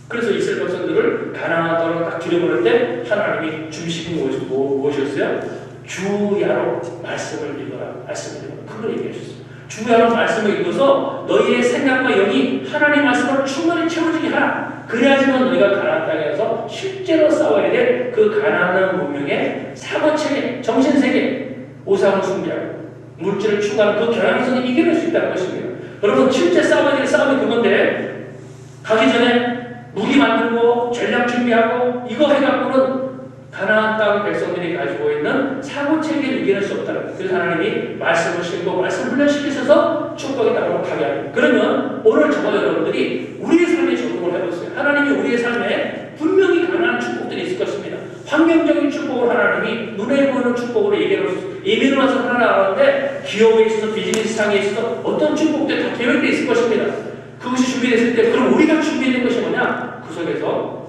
그래서 이스라엘 백성들을 가나안 땅으로 딱 들여보낼 때 하나님이 준비시킨 것이 무엇이었어요? 주야로 말씀을 읽어라. 말씀을 읽어라. 그걸 얘기해 주셨어요. 주야로 말씀을 읽어서 너희의 생각과 영이 하나님 말씀으로 충분히 채워지게 하라. 그래야지만 너희가 가나안 땅에서 실제로 싸워야 될 그 가나안 문명의 사고체계, 정신세계, 우상을 숭배하고 물질을 추구하는 그 경향성을 이겨낼 수 있다는 것입니다. 여러분 실제 싸워야 될 싸움이 그건데 가기 전에 무기 만들고 전략 준비하고 이거 해갖고는 가나안 땅 백성들이 가지고 있는 사고체계를 이겨낼 수 없다는 거예요. 그래서 하나님이 말씀을 심고 말씀 훈련시키셔서 축복의 땅으로 가게 합니다. 그러면 오늘 저와 여러분들이 우리의 삶에 적용을 해보세요. 하나님이 우리의 삶에 분명히 가난한 축복들이 있을 것입니다. 환경적인 축복을 하나님이 눈에 보이는 축복으로 얘기할 수 있어요. 예민을 와서 하나 알았는데 기업에 있어서 비즈니스 상에 있어서 어떤 축복들이 다 계획되어 있을 것입니다. 그것이 준비됐을 때 그럼 우리가 준비된 것이 뭐냐? 그 속에서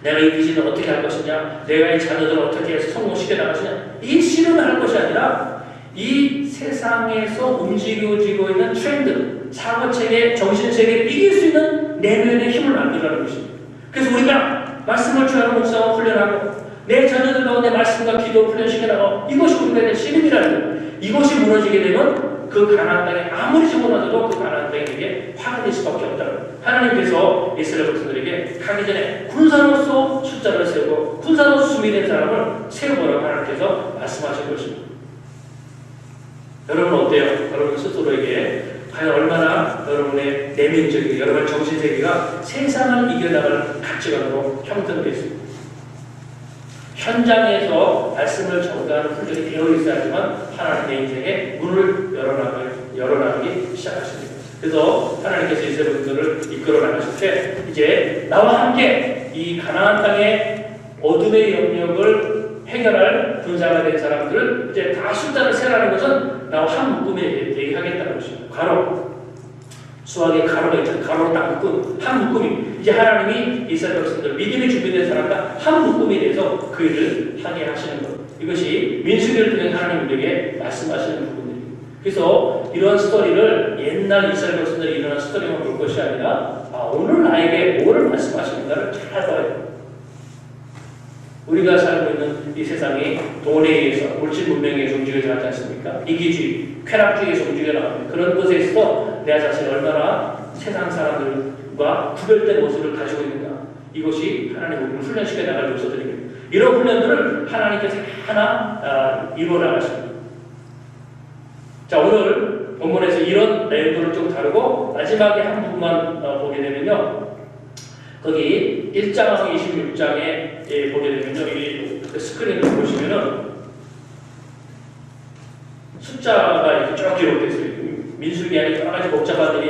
내가 이 비전을 어떻게 할 것이냐, 내가 이 자녀들을 어떻게 해서 성공시켜 나가시냐, 이 실험을 할 것이 아니라 이 세상에서 움직여지고 있는 트렌드, 사고체계, 정신세계를 이길 수 있는 내면의 힘을 만들라는 것입니다. 그래서 우리가 말씀을 취하는 묵상을 훈련하고 내 자녀들 가운데 말씀과 기도를 훈련시켜나가고 이것이 우리가 될 씨름이라는 거예요. 이것이 무너지게 되면 그 가나안 땅에 아무리 집어넣어도 그 가나안 땅에게 화가 될 수밖에 없다는 거예요. 하나님께서 이스라엘 백성들에게 가기 전에 군사로서 숫자를 세우고 군사로서 준비된 사람을 세우라고 하나님께서 말씀하신 것입니다. 여러분 어때요? 여러분 스스로에게 과연 얼마나 여러분의 내면적인 여러분의 정신세계가 세상을 이겨나갈 가치관으로 형성되어 있습니다. 현장에서 말씀을 전가하는 훈련이 되어 있어야지만 하나님의 인생에 문을 열어나가기 시작하십니다. 그래서 하나님께서 이스라엘 백성들을 이끌어 나가실 때 이제 나와 함께 이 가나안 땅의 어둠의 영역을 해결할 분자가 된 사람들을 이제 다 숫자를 세라는 것은 나와 한 묶음에 얘기하겠다는 것입니다. 가로. 수학에 가로가 있잖아요. 가로로 딱 묶음. 한 묶음이. 이제 하나님이 이스라엘 백성들, 믿음이 준비된 사람과 한 묶음이 돼서 그 일을 하게 하시는 것. 이것이 민수기를 통해 하나님 우리에게 말씀하시는 부분들입니다. 그래서 이런 스토리를 옛날 이스라엘 백성들이 일어난 스토리만 볼 것이 아니라 오늘 나에게 뭐를 말씀하시는가를 잘 봐야 돼요. 우리가 살고 있는 이 세상이 돈에 의해서 물질 문명에 의해서 움직여져 가지 않습니까? 이기주의, 쾌락주의에서 움직여 나갑니다. 그런 것에 있어서 내 자신이 얼마나 세상 사람들과 구별된 모습을 가지고 있는가. 이것이 하나님 우리를 훈련시켜 나갈 요소들입니다. 이런 훈련들을 하나님께서 하나 이루어 나가십니다. 자, 오늘 본문에서 이런 내용들을 좀 다루고 마지막에 한 부분만 보게 되면요. 거기 1장 26장에 보게 되면요. 이 스크린을 보시면은 숫자가 이렇게 쭉 기록되어 있어요. 민수기 안에 여러 가지 복잡한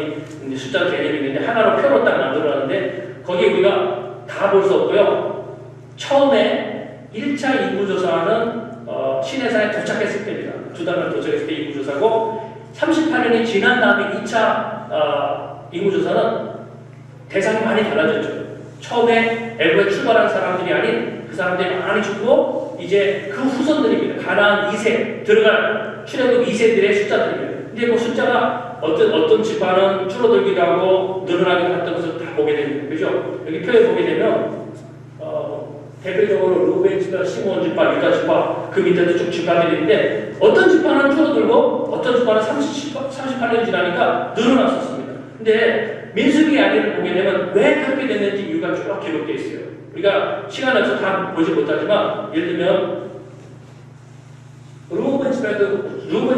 숫자 개념이 있는데 하나로 표로 딱 만들어놨는데 거기 우리가 다 볼 수 없고요. 처음에 1차 인구조사는 시내산에 도착했을 때입니다. 두 달만 도착했을 때 인구조사고 38년이 지난 다음에 2차 인구조사는 대상이 많이 달라졌죠. 처음에 애굽에 출발한 사람들이 아닌 그 사람들이 많이 죽고 이제 그 후손들입니다. 가나안 2세 들어갈 출애굽 2세들의 숫자들입니다. 근데 그 숫자가 어떤 집안은 줄어들기도 하고 늘어나기도 했던 것을 다 보게 됩니다. 그죠? 여기 표에 보게 되면 대표적으로 루벤 집안, 시몬 집안, 유다 집안 그 밑에도 쭉 집안들이 있는데 어떤 집안은 줄어들고 어떤 집안은 38년 지나니까 늘어났었습니다. 근데 민수기 이야기를 보게 되면 왜 그렇게 됐는지 이유가 쭉 기록되어 있어요. 우리가 시간이 없어서 다 보지 못하지만 예를 들면 루벤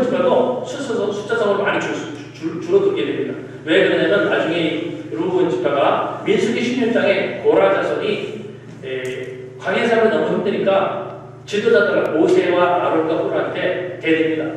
집안도 숫자상으로 많이 줄어들게 됩니다. 왜 그러냐면 나중에 루벤 집안가 민수기 16장에 고라 자손이 광야 생활이 너무 힘드니까 지도자들은 모세와 아론과 홀한테 대립니다.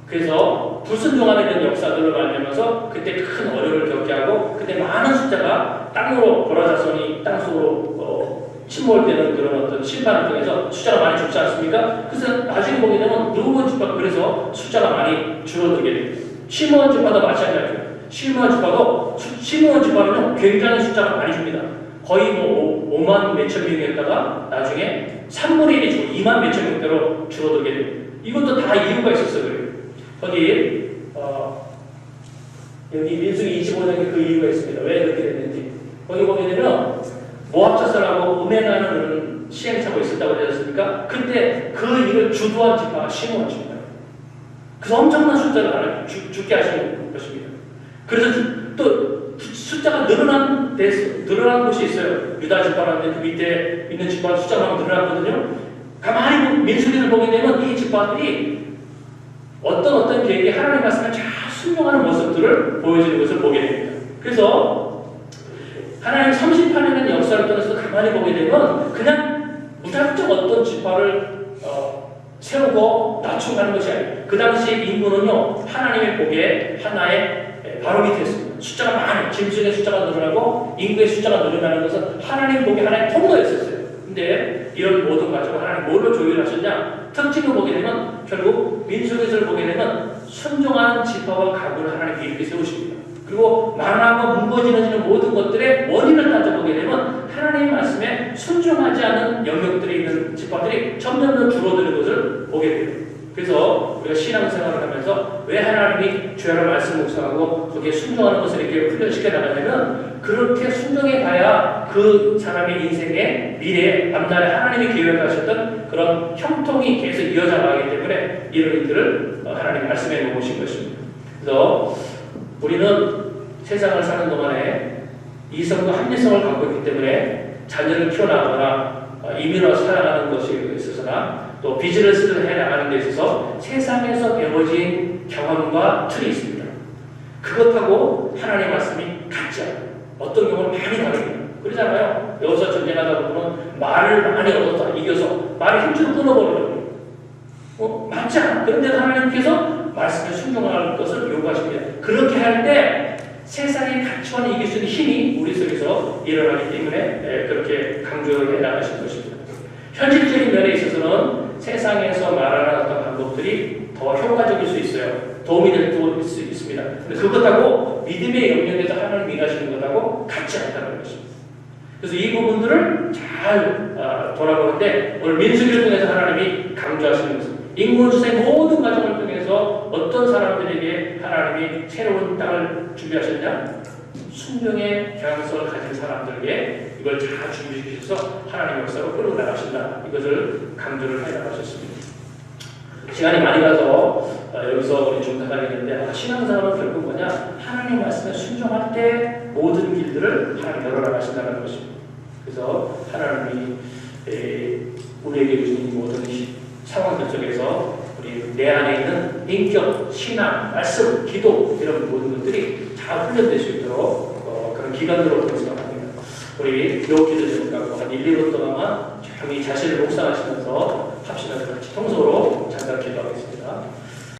그래서 불순종하게 된 역사들을 말하면서 그때 큰 어려움을 겪게 하고 그때 많은 숫자가 땅으로 고라 자손이 땅속으로 침몰되는 그런 어떤 심판을 통해서 숫자가 많이 죽지 않습니까? 그래서 나중에 보게 되면 루벤 집안 그래서 숫자가 많이 줄어들게 됩니다. 시므온 집안도 마찬가지예요. 시므온 집안은 굉장히 숫자가 많이 줍니다. 거의 5만 몇천 명이었다가 나중에 3분의 1이 주고 2만 몇천 명대로 줄어들게 됩니다. 이것도 다 이유가 있었어요. 그래요. 거기 여기 민수기 25장에 그 이유가 있습니다. 왜 그렇게 됐는지. 거기 보게 되면 모압 자손하고 음행하는 시행착오가 있었다고 하지 않습니까? 그때 그 일을 주도한 집파가 시므온 집파예요. 그래서 엄청난 숫자를 죽게 하시는 것입니다. 그래서 또 숫자가 늘어난 곳이 있어요. 유다 집파라는데 그 밑에 있는 집파 숫자가 늘어났거든요. 가만히 민수기를 보게 되면 이 집파들이 어떤 계획이 하나님 말씀을 잘 순종하는 모습들을 보여주는 것을 보게 됩니다. 그래서 하나님 38년의 역사를 통해서 가만히 보게 되면 그냥 무작정 어떤 지파를 세우고 낮춰가는 것이 아니에요. 그 당시 인구는요 하나님의 보기에 하나의 바로 밑에 있습니다. 숫자가 많아요. 짐승의 숫자가 늘어나고 인구의 숫자가 늘어나는 것은 하나님 보기에 하나의 통로였었어요. 근데 이런 모든 과정을 하나님 뭘로 조율하셨냐? 특징을 보게 되면 결국 민수기를 보게 되면 순종하는 지파와 가문을 하나님께 이렇게 세우십니다. 그리고 망하고 무거워지는 모든 것들의 원인을 따져보게 되면 하나님의 말씀에 순종하지 않은 영역들이 있는 지파들이 점점 더 줄어드는 것을 보게 돼요. 그래서 우리가 신앙생활을 하면서 왜 하나님이 주야를 말씀 묵상하고 거기에 순종하는 것을 이렇게 훈련시켜 나가냐면 그렇게 순종해 봐야 그 사람의 인생의 미래에 앞날에 하나님이 계획하셨던 그런 형통이 계속 이어져 나가기 때문에 이런 일들을 하나님 말씀해 놓으신 것입니다. 그래서 우리는 세상을 사는 동안에 이성과 합리성을 갖고 있기 때문에 자녀를 키워나가거나 이민으로 살아가는 것에 있어서나 또 비즈니스를 해나가는 데 있어서 세상에서 배워진 경험과 틀이 있습니다. 그것하고 하나님의 말씀이 같지 않아요. 어떤 경우는 많이 다릅니다. 그러잖아요. 여기서 전쟁하다 보면 말을 많이 얻었다. 이겨서 말을 힘줄로 끊어버리더라고요. 맞지 않아. 그런데 하나님께서 말씀에 순종할 것을 요구하십니다. 그렇게 할 때 세상의 가치관을 이길 수 있는 힘이 우리 속에서 일어나기 때문에 그렇게 강조를 해나가신 것입니다. 현실적인 면에 있어서는 세상에서 말하는 어떤 방법들이 더 효과적일 수 있어요. 도움이 될 수 있습니다. 근데 그것하고 믿음의 영역에서 하나님 일하시는 것하고 같지 않다는 것입니다. 그래서 이 부분들을 잘 돌아보는데 오늘 민수기를 통해서 하나님이 강조하시는 것입니다. 인구주사의 모든 과정을 통해서 어떤 사람들에게 하나님이 새로운 땅을 준비하셨냐? 순종의 경향성을 가진 사람들에게 이걸 잘 준비시켜서 하나님의 역사로 끌고 나가신다. 이것을 강조를 해 나가셨습니다. 시간이 많이 가서 여기서 우리 중단하겠는데 신앙생활은 결국 뭐냐? 하나님 말씀에 순종할 때 모든 길들을 하나님 열어나가신다는 것입니다. 그래서 하나님이 우리에게 주신 모든 상황들 속에서 우리 내 안에 있는 인격, 신앙, 말씀, 기도 이런 모든 것들이 잘 훈련될 수 있도록 그런 기간으로 생각합니다. 우리 요 기도 제목하고 한 1, 2분 동안만 조용히 자신을 묵상하시면서 합시다. 같이 통성으로 잠깐 기도하겠습니다.